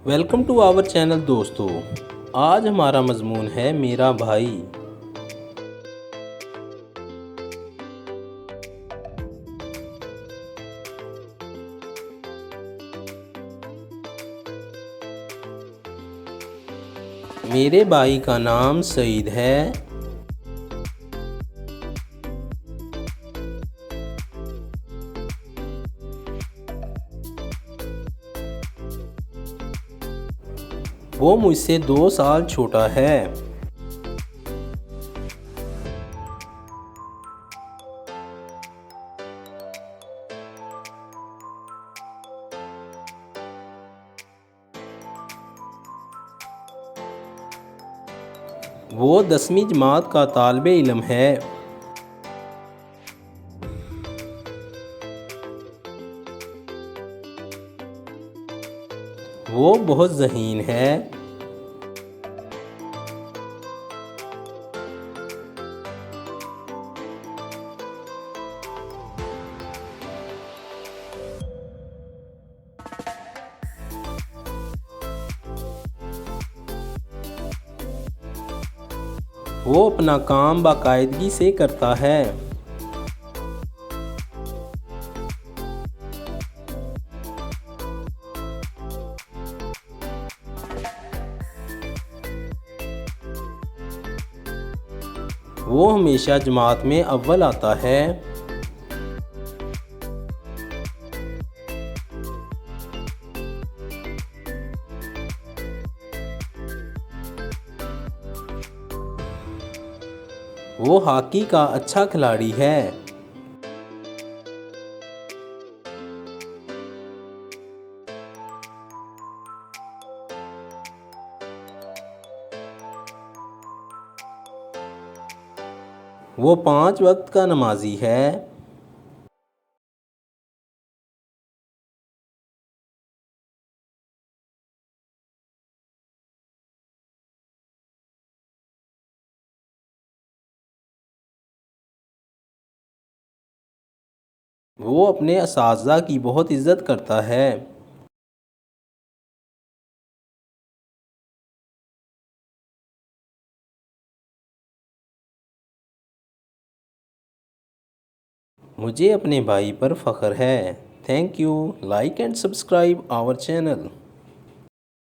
Welcome to our channel दोस्तों। आज हमारा मजमून है मेरा भाई। मेरे भाई का नाम सईद है। वो मुझसे 2 साल छोटा है। वो 10वीं जमात का तालिबे इल्म है। वो बहुत ज़हीन है। वो अपना काम बाकायदगी से करता है। वो हमेशा जमात में अव्वल आता है। वो हॉकी का अच्छा खिलाड़ी है। वो 5 वक्त का नमाजी है। वो अपने असातिज़ा की बहुत इज़्ज़त करता है। मुझे अपने भाई पर फ़ख्र है। Thank you. Like and subscribe our channel.